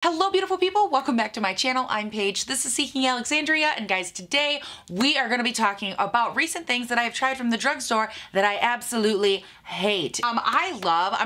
Hello beautiful people, welcome back to my channel. I'm Paige, this is Seeking Alexandria, and guys, today we are going to be talking about recent things that I have tried from the drugstore that I absolutely hate. I'm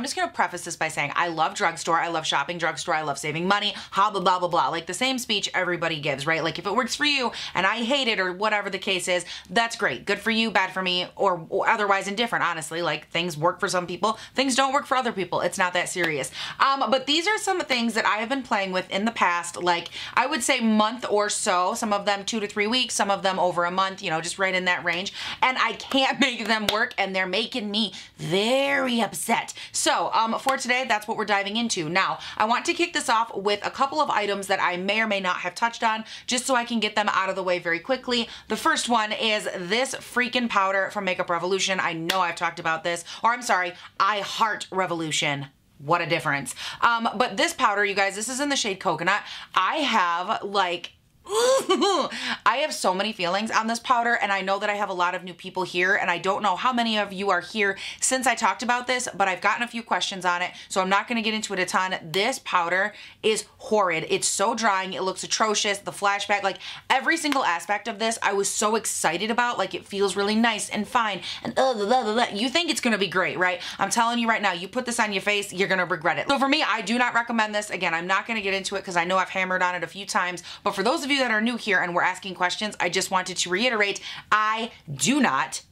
just going to preface this by saying I love drugstore, I love shopping drugstore, I love saving money, blah blah blah blah, like the same speech everybody gives, right? Like if it works for you and I hate it or whatever the case is, that's great. Good for you, bad for me, or otherwise indifferent, honestly. Like things work for some people, things don't work for other people. It's not that serious. But these are some things that I have been playing with in the past, like I would say month or so, some of them 2 to 3 weeks, some of them over a month, you know, just right in that range, and I can't make them work and they're making me very upset. So for today, that's what we're diving into. Now, I want to kick this off with a couple of items that I may or may not have touched on, just so I can get them out of the way very quickly. The first one is this freaking powder from Makeup Revolution. I know I've talked about this, or I'm sorry, I Heart Revolution. What a difference. But this powder, you guys, this is in the shade Coconut. I have like, I have so many feelings on this powder, and I know that I have a lot of new people here, and I don't know how many of you are here since I talked about this, but I've gotten a few questions on it, so I'm not going to get into it a ton. This powder is horrid. It's so drying. It looks atrocious. The flashback, like every single aspect of this, I was so excited about. Like it feels really nice and fine, and you think it's going to be great, right? I'm telling you right now, you put this on your face, you're going to regret it. So for me, I do not recommend this. Again, I'm not going to get into it because I know I've hammered on it a few times, but for those of you that are new here and we're asking questions, I just wanted to reiterate, I do not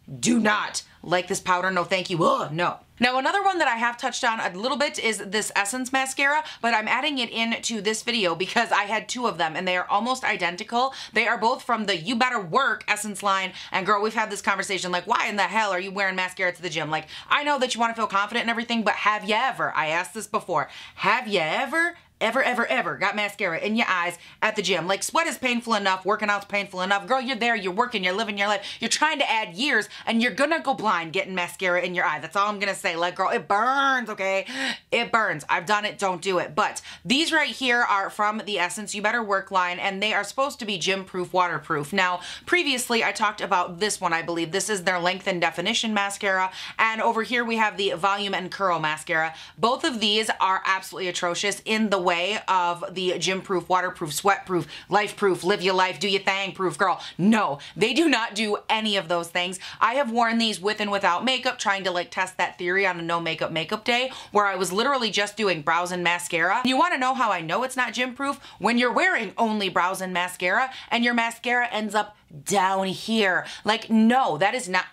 like this powder. No thank you. Ugh, no. Now, another one that I have touched on a little bit is this Essence mascara, but I'm adding it into this video because I had two of them and they are almost identical. They are both from the You Better Work Essence line, and girl, we've had this conversation like, why in the hell are you wearing mascara to the gym? Like, I know that you want to feel confident and everything, but have you ever, I asked this before, have you ever got mascara in your eyes at the gym? Like, sweat is painful enough, working out's painful enough. Girl, you're there, you're working, you're living your life, you're trying to add years, and you're gonna go blind getting mascara in your eye. That's all I'm gonna say. Like, girl, it burns, okay? It burns. I've done it, don't do it. But these right here are from the Essence You Better Work line, and they are supposed to be gym-proof, waterproof. Now, previously, I talked about this one, I believe. This is their Length and Definition mascara, and over here we have the Volume and Curl mascara. Both of these are absolutely atrocious in the way of the gym-proof, waterproof, sweat-proof, life-proof, live your life, do your thing-proof, girl. No, they do not do any of those things. I have worn these with and without makeup, trying to like test that theory on a no makeup day, where I was literally just doing brows and mascara. You want to know how I know it's not gym-proof? When you're wearing only brows and mascara, and your mascara ends up down here. Like, no, that is not...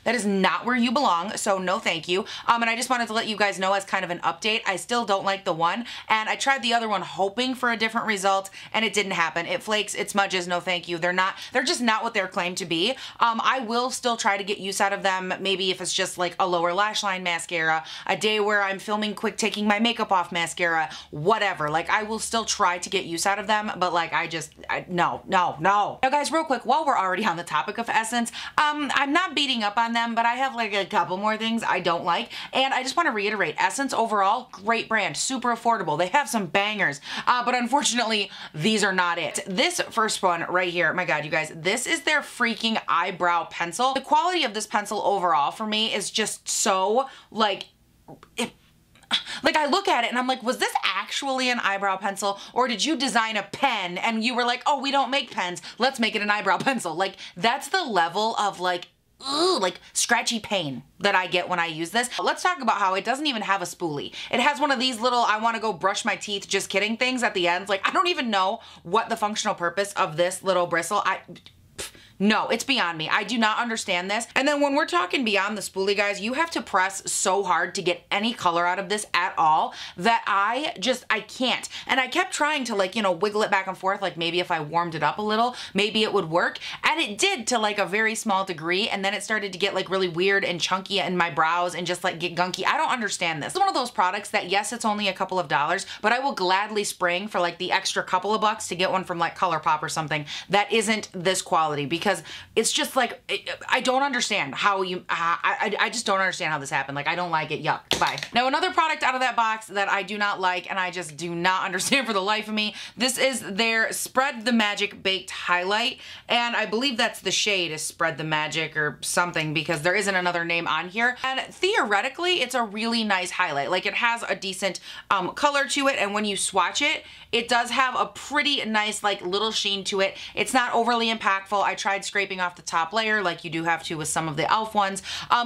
that is not where you belong, so no thank you. And I just wanted to let you guys know as kind of an update, I still don't like the one, and I tried the other one hoping for a different result, and it didn't happen. It flakes, it smudges, no thank you. They're just not what they're claimed to be. I will still try to get use out of them, maybe if it's just like a lower lash line mascara, a day where I'm filming quick taking my makeup off mascara, whatever. Like, I will still try to get use out of them, but like, no. Now guys, real quick, while we're already on the topic of Essence, I'm not beating up on them, but I have like a couple more things I don't like, and I just want to reiterate, Essence overall, great brand, super affordable. They have some bangers, but unfortunately, these are not it. This first one right here, my God, you guys, this is their freaking eyebrow pencil. The quality of this pencil overall for me is just so like, like I look at it and I'm like, was this actually an eyebrow pencil, or did you design a pen and you were like, oh, we don't make pens, let's make it an eyebrow pencil? Like, that's the level of like, ooh, like scratchy pain that I get when I use this. Let's talk about how it doesn't even have a spoolie. It has one of these little, I want to go brush my teeth, just kidding things at the ends. Like, I don't even know what the functional purpose of this little bristle. No, it's beyond me. I do not understand this. And then when we're talking beyond the spoolie, guys, you have to press so hard to get any color out of this at all that I can't. And I kept trying to like, you know, wiggle it back and forth, like maybe if I warmed it up a little, maybe it would work. And it did to like a very small degree. And then it started to get like really weird and chunky in my brows and just like get gunky. I don't understand this. It's one of those products that, yes, it's only a couple of dollars, but I will gladly spring for like the extra couple of bucks to get one from like ColourPop or something that isn't this quality, because because it's just like, I don't understand how you, I just don't understand how this happened. Like, I don't like it. Yuck. Bye. Now, another product out of that box that I do not like, and I just do not understand for the life of me, this is their Spread the Magic Baked Highlight, and I believe that's the shade is Spread the Magic or something, because there isn't another name on here. And theoretically, it's a really nice highlight. Like, it has a decent color to it, and when you swatch it, it does have a pretty nice, like, little sheen to it. It's not overly impactful. I tried scraping off the top layer like you do have to with some of the e.l.f. ones,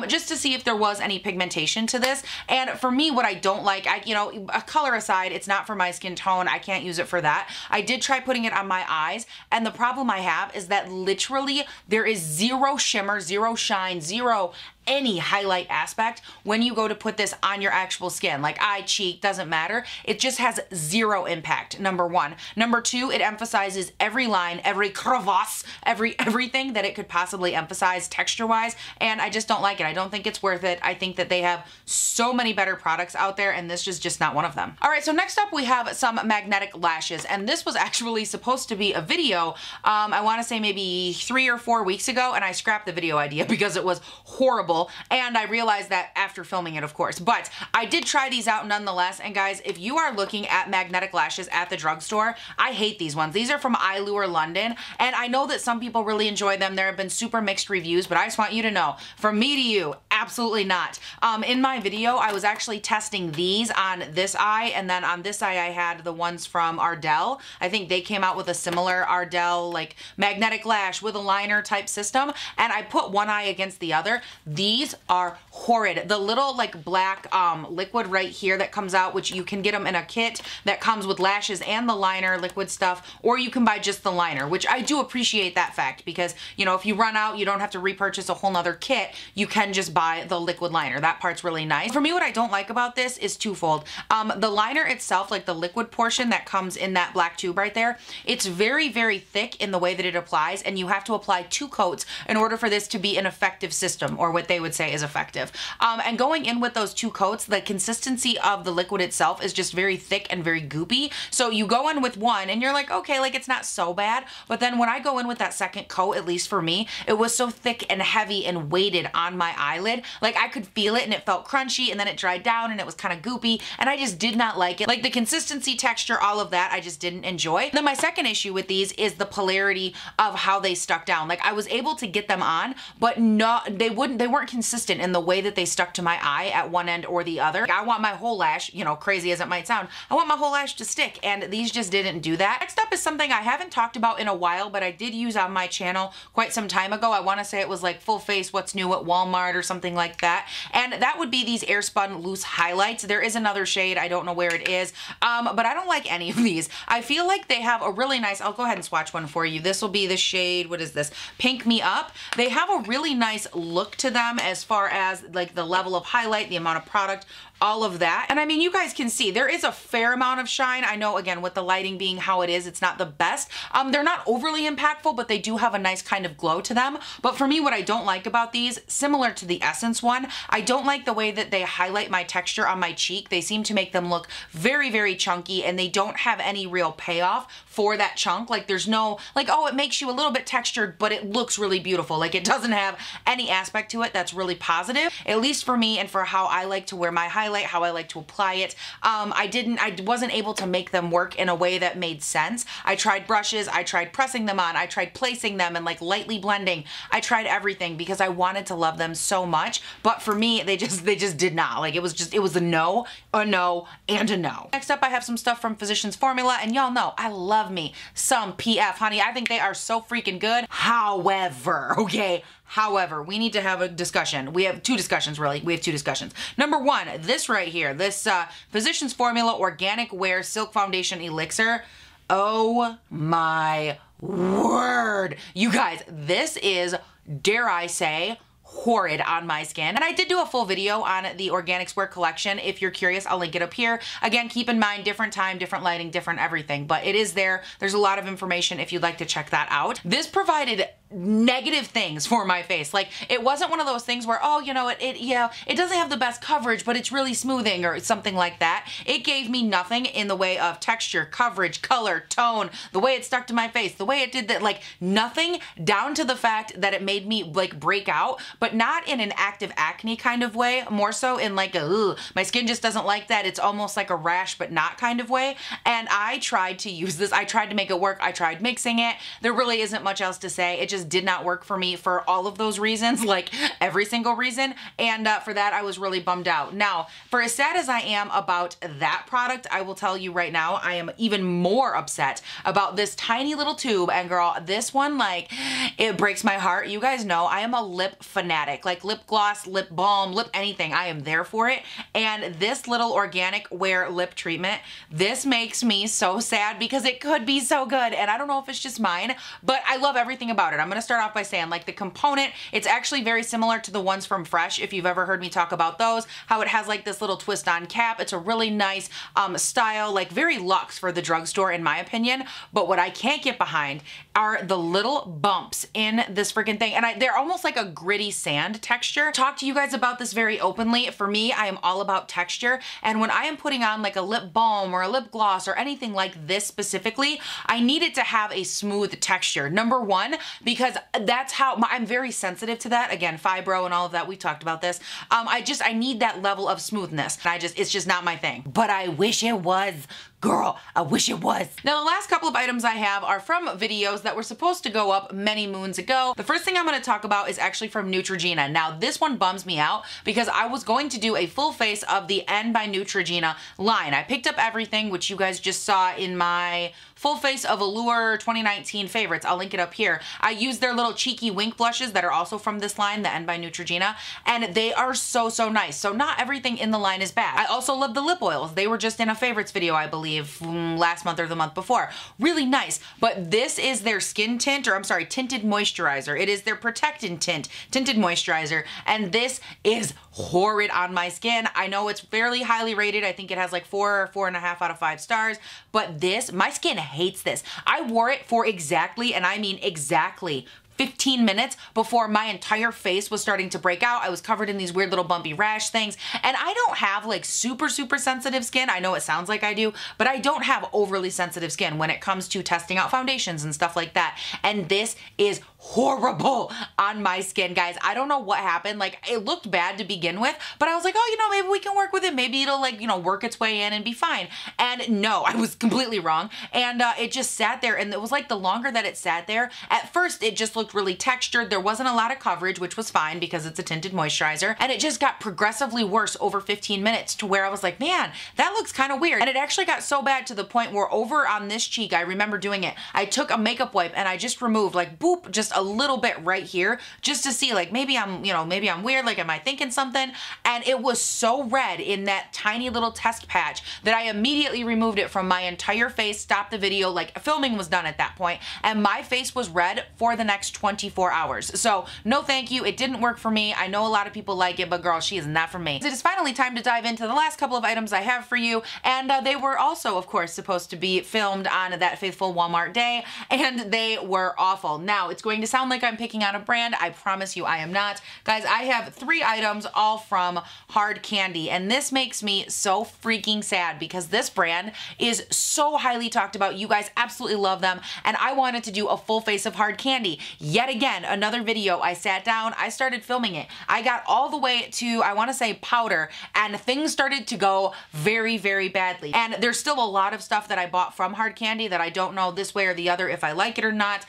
just to see if there was any pigmentation to this. And for me, what I don't like, you know, a color aside, it's not for my skin tone. I can't use it for that. I did try putting it on my eyes, and the problem I have is that literally there is zero shimmer, zero shine, zero any highlight aspect when you go to put this on your actual skin, like eye, cheek, doesn't matter. It just has zero impact, number one. Number two, it emphasizes every line, every crevasse, everything that it could possibly emphasize texture-wise, and I just don't like it. I don't think it's worth it. I think that they have so many better products out there, and this is just not one of them. All right, so next up we have some magnetic lashes, and this was actually supposed to be a video, I wanna say maybe 3 or 4 weeks ago, and I scrapped the video idea because it was horrible. And I realized that after filming it, of course. But I did try these out nonetheless. And guys, if you are looking at magnetic lashes at the drugstore, I hate these ones. These are from EYELURE London. And I know that some people really enjoy them. There have been super mixed reviews, but I just want you to know, from me to you, absolutely not. In my video, I was actually testing these on this eye. And then on this eye, I had the ones from Ardell. I think they came out with a similar Ardell, like, magnetic lash with a liner type system. And I put one eye against the other. These are horrid. The little, like, black liquid right here that comes out, which you can get them in a kit that comes with lashes and the liner liquid stuff, or you can buy just the liner, which I do appreciate that fact, because, you know, if you run out, you don't have to repurchase a whole nother kit. You can just buy the liquid liner. That part's really nice. For me, what I don't like about this is twofold. The liner itself, like the liquid portion that comes in that black tube right there, it's very, very thick in the way that it applies, and you have to apply 2 coats in order for this to be an effective system, or what they would say is effective. And going in with those 2 coats, the consistency of the liquid itself is just very thick and very goopy. So you go in with one and you're like, okay, like, it's not so bad. But then when I go in with that second coat, at least for me, it was so thick and heavy and weighted on my eyelid. Like, I could feel it and it felt crunchy, and then it dried down and it was kind of goopy, and I just did not like it. Like, the consistency, texture, all of that, I just didn't enjoy. Then my second issue with these is the polarity of how they stuck down. Like, I was able to get them on, but they weren't consistent in the way that they stuck to my eye at one end or the other. Like, I want my whole lash, you know, crazy as it might sound, I want my whole lash to stick, and these just didn't do that. Next up is something I haven't talked about in a while, but I did use on my channel quite some time ago. I want to say it was like Full Face What's New at Walmart or something like that, and that would be these Airspun loose highlights. There is another shade, I don't know where it is, but I don't like any of these. I feel like they have a really nice, I'll go ahead and swatch one for you. This will be the shade, what is this? Pink Me Up. They have a really nice look to them as far as, like, the level of highlight, the amount of product, all of that. And I mean, you guys can see there is a fair amount of shine. I know, again, with the lighting being how it is, it's not the best. They're not overly impactful, but they do have a nice kind of glow to them. But for me, what I don't like about these, similar to the Essence one, I don't like the way that they highlight my texture on my cheek. They seem to make them look very, very chunky, and they don't have any real payoff for that chunk. Like, there's no, like, oh, it makes you a little bit textured, but it looks really beautiful. Like, it doesn't have any aspect to it that's really positive, at least for me and for how I like to wear my highlight, how I like to apply it. I wasn't able to make them work in a way that made sense. I tried brushes, I tried pressing them on, I tried placing them and, like, lightly blending. I tried everything because I wanted to love them so much, but for me, they just did not. Like, it was a no, and a no. Next up, I have some stuff from Physicians Formula, and y'all know I love me some PF, honey. I think they are so freaking good. However, okay, however, we need to have a discussion. We have 2 discussions, really. We have 2 discussions. Number 1, this right here, this Physicians Formula Organic Wear Silk Foundation Elixir. Oh my word. You guys, this is, dare I say, horrid on my skin. And I did do a full video on the Organics Wear collection. If you're curious, I'll link it up here. Again, keep in mind, different time, different lighting, different everything, but it is there. There's a lot of information if you'd like to check that out. This provided negative things for my face. Like, it wasn't one of those things where, oh, you know, it doesn't have the best coverage, but it's really smoothing or something like that. It gave me nothing in the way of texture, coverage, color, tone, the way it stuck to my face, the way it did that, like nothing, down to the fact that it made me like break out, but not in an active acne kind of way, more so in like a, ugh, my skin just doesn't like that. It's almost like a rash, but not kind of way. And I tried to use this. I tried to make it work. I tried mixing it. There really isn't much else to say. It just did not work for me for all of those reasons, like every single reason. And for that, I was really bummed out. Now, for as sad as I am about that product, I will tell you right now, I am even more upset about this tiny little tube. And girl, this one, like, it breaks my heart. You guys know I am a lip fanatic, like lip gloss, lip balm, lip anything. I am there for it. And this little organic wear lip treatment, this makes me so sad because it could be so good. And I don't know if it's just mine, but I love everything about it. I'm going to start off by saying, like, the component, it's actually very similar to the ones from Fresh, if you've ever heard me talk about those, how it has like this little twist on cap. It's a really nice style, like very luxe for the drugstore in my opinion. But what I can't get behind are the little bumps in this freaking thing. And they're almost like a gritty sand texture. Talk to you guys about this very openly. For me, I am all about texture. And when I am putting on like a lip balm or a lip gloss or anything like this specifically, I need it to have a smooth texture. Number one, because that's how I'm very sensitive to that. Again, fibro and all of that, we talked about this. I need that level of smoothness. And it's just not my thing. But I wish it was. Girl, I wish it was. Now, the last couple of items I have are from videos that were supposed to go up many moons ago. The first thing I'm going to talk about is actually from NEUTROGENA. Now, this one bums me out because I was going to do a full face of the N by NEUTROGENA line. I picked up everything, which you guys just saw in my full face of EYELURE 2019 favorites. I'll link it up here. I used their little cheeky wink blushes that are also from this line, the N by NEUTROGENA, and they are so, so nice. So not everything in the line is bad. I also love the lip oils. They were just in a favorites video, I believe, last month or the month before. Really nice. But this is their skin tint, or I'm sorry, tinted moisturizer. It is their protectant tint, tinted moisturizer, and this is horrid on my skin. I know it's fairly highly rated. I think it has like 4.5 out of 5 stars, but this, my skin hates this. I wore it for exactly, and I mean exactly, 15 minutes before my entire face was starting to break out. I was covered in these weird little bumpy rash things, and I don't have like super sensitive skin. I know it sounds like I do, but I don't have overly sensitive skin when it comes to testing out foundations and stuff like that. And this is horrible on my skin, guys. I don't know what happened. Like, it looked bad to begin with, but I was like, oh, you know, maybe we can work with it. Maybe it'll, like, you know, work its way in and be fine. And no, I was completely wrong. And it just sat there, and it was like the longer that it sat there, at first it just looked really textured. There wasn't a lot of coverage, which was fine because it's a tinted moisturizer. And it just got progressively worse over 15 minutes to where I was like, man, that looks kind of weird. And it actually got so bad to the point where over on this cheek, I remember doing it, I took a makeup wipe and I just removed, like, boop, just a little bit right here, just to see, like, maybe I'm, you know, maybe I'm weird, like, am I thinking something? And it was so red in that tiny little test patch that I immediately removed it from my entire face, stopped the video, like, filming was done at that point, and my face was red for the next 24 hours. So no thank you. It didn't work for me. I know a lot of people like it, but girl, she is not for me. It is finally time to dive into the last couple of items I have for you, and they were also, of course, supposed to be filmed on that faithful Walmart day, and they were awful. Now, it's going to sound like I'm picking on a brand. I promise you I am not. Guys, I have 3 items all from Hard Candy, and this makes me so freaking sad because this brand is so highly talked about. You guys absolutely love them, and I wanted to do a full face of Hard Candy. Yet again, another video, I sat down, I started filming it. I got all the way to, I want to say, powder, and things started to go very, very badly. And there's still a lot of stuff that I bought from Hard Candy that I don't know this way or the other if I like it or not.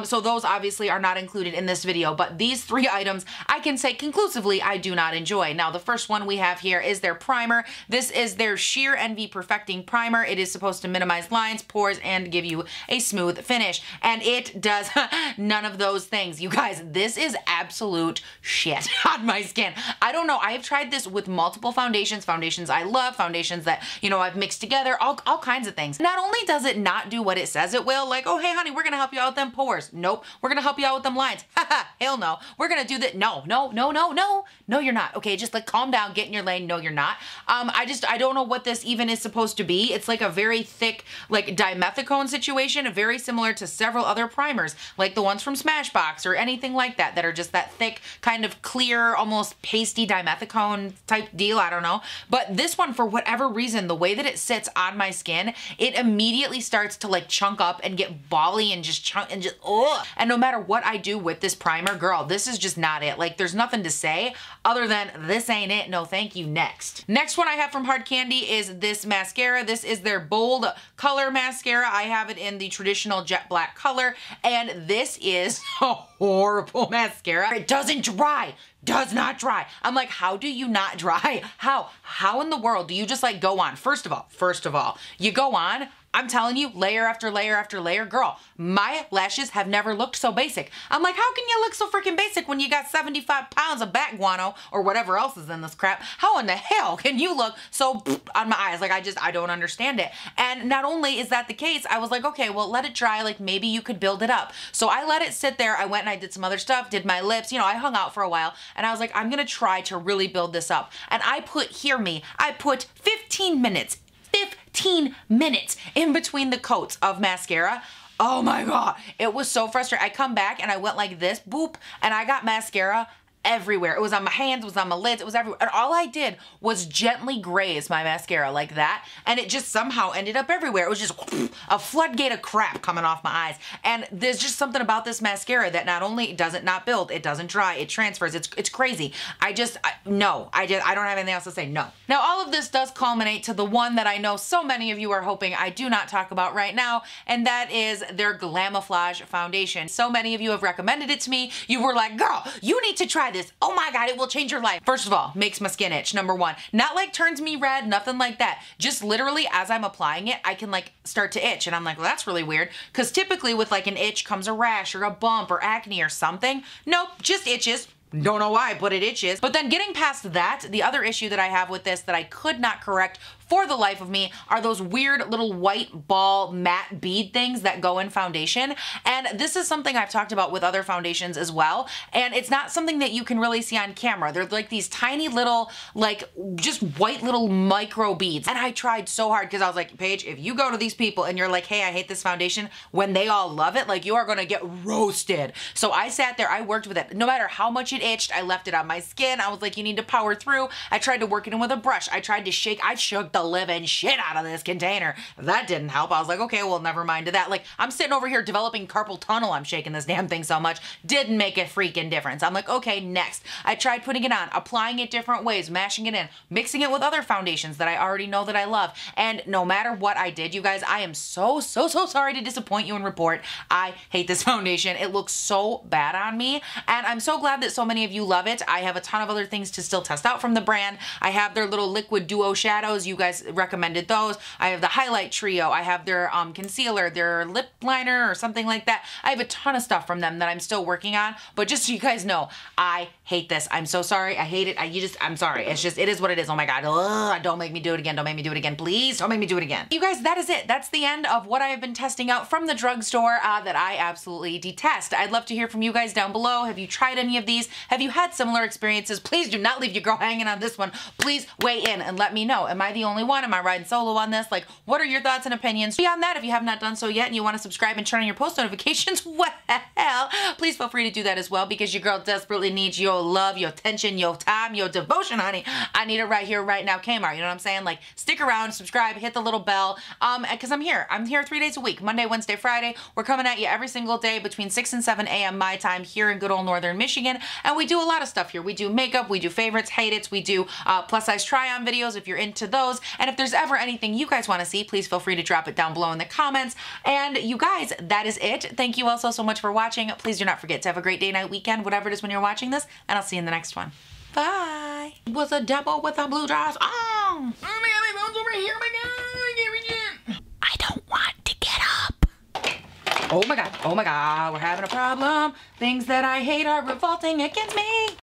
So those obviously are not included in this video, but these 3 items I can say conclusively I do not enjoy. Now, the first one we have here is their primer. This is their Sheer Envy Perfecting Primer. It is supposed to minimize lines, pores, and give you a smooth finish. And it does none of those things. You guys, this is absolute shit on my skin. I don't know. I have tried this with multiple foundations I love, foundations that, you know, I've mixed together, all kinds of things. Not only does it not do what it says it will, like, oh, hey, honey, we're going to help you out with them pores. Nope. We're going to help you out with them lines. Haha, hell no. We're going to do that. No, you're not. Okay, just like calm down, get in your lane. No, you're not. I don't know what this even is supposed to be. It's like a very thick, like dimethicone situation, very similar to several other primers, like the ones from Smashbox or anything like that that are just that thick, kind of clear, almost pasty dimethicone type deal. I don't know. But this one, for whatever reason, the way that it sits on my skin, it immediately starts to like chunk up and get bally and just chunk and just, ugh. And no matter what I do with this primer, girl, this is just not it. Like, there's nothing to say other than this ain't it. No, thank you. Next one I have from Hard Candy is this mascara. This is their bold color mascara. I have it in the traditional jet black color, and this is a horrible mascara. It doesn't dry. Does not dry. I'm like, how do you not dry? How in the world do you just like go on? First of all, you go on, I'm telling you, layer after layer after layer. Girl, my lashes have never looked so basic. I'm like, how can you look so freaking basic when you got 75 pounds of bat guano or whatever else is in this crap? How in the hell can you look so on my eyes? Like, I don't understand it. And not only is that the case, I was like, okay, well, let it dry. Like, maybe you could build it up. So I let it sit there. I went and I did some other stuff, did my lips. You know, I hung out for a while, and I was like, I'm gonna try to really build this up. And I put 15 minutes in between the coats of mascara. Oh my God, it was so frustrating. I come back and I went like this, boop, and I got mascara everywhere. It was on my hands, it was on my lids, it was everywhere. And all I did was gently graze my mascara like that, and it just somehow ended up everywhere. It was just a floodgate of crap coming off my eyes. And there's just something about this mascara that not only does it not build, it doesn't dry, it transfers. It's crazy. I don't have anything else to say. No. Now, all of this does culminate to the one that I know so many of you are hoping I do not talk about right now, and that is their Glamouflage foundation. So many of you have recommended it to me. You were like, girl, you need to try this. Oh my God, it will change your life. First of all, makes my skin itch, number one. Not like turns me red, nothing like that. Just literally as I'm applying it, I can like start to itch. And I'm like, well, that's really weird. Because typically with like an itch comes a rash or a bump or acne or something. Nope, just itches. Don't know why, but it itches. But then getting past that, the other issue that I have with this that I could not correct for the life of me are those weird little white ball matte bead things that go in foundation. And this is something I've talked about with other foundations as well. And it's not something that you can really see on camera. They're like these tiny little, like just white little micro beads. And I tried so hard because I was like, Paige, if you go to these people and you're like, hey, I hate this foundation, when they all love it, like you are gonna get roasted. So I sat there, I worked with it. No matter how much it itched, I left it on my skin. I was like, you need to power through. I tried to work it in with a brush. I tried to shake, I shook the living shit out of this container. That didn't help. I was like, okay, well, never mind to that. Like, I'm sitting over here developing carpal tunnel. I'm shaking this damn thing so much. Didn't make a freaking difference. I'm like, okay, next. I tried putting it on, applying it different ways, mashing it in, mixing it with other foundations that I already know that I love. And no matter what I did, you guys, I am so sorry to disappoint you and report. I hate this foundation. It looks so bad on me. And I'm so glad that so many of you love it. I have a ton of other things to still test out from the brand. I have their little liquid duo shadows. You guys recommended those. I have the highlight trio. I have their concealer, their lip liner or something like that. I have a ton of stuff from them that I'm still working on, but just so you guys know, I hate this. I'm so sorry. I hate it. I'm sorry. It's just, it is what it is. Oh my God. Ugh, don't make me do it again. Don't make me do it again. Please don't make me do it again. You guys, that is it. That's the end of what I have been testing out from the drugstore that I absolutely detest. I'd love to hear from you guys down below. Have you tried any of these? Have you had similar experiences? Please do not leave your girl hanging on this one. Please weigh in and let me know. Am I the only one? Am I riding solo on this? Like, what are your thoughts and opinions? Beyond that, if you have not done so yet and you want to subscribe and turn on your post notifications, well, please feel free to do that as well, because your girl desperately needs your love, your attention, your time, your devotion, honey. I need it right here, right now, Kmart. You know what I'm saying? Like, stick around, subscribe, hit the little bell, because I'm here. I'm here 3 days a week, Monday, Wednesday, Friday. We're coming at you every single day between 6 and 7 a.m. my time here in good old Northern Michigan, and we do a lot of stuff here. We do makeup, we do favorites, hate it's, we do plus size try-on videos if you're into those, and if there's ever anything you guys want to see, please feel free to drop it down below in the comments. And you guys, that is it. Thank you all so much for watching. Please do not forget to have a great day, night, weekend, whatever it is when you're watching this, and I'll see you in the next one. Bye. It was a devil with a blue dress on. Oh my God, my phone's over here. Oh my God, I don't want to get up. Oh my God, we're having a problem. Things that I hate are revolting against me.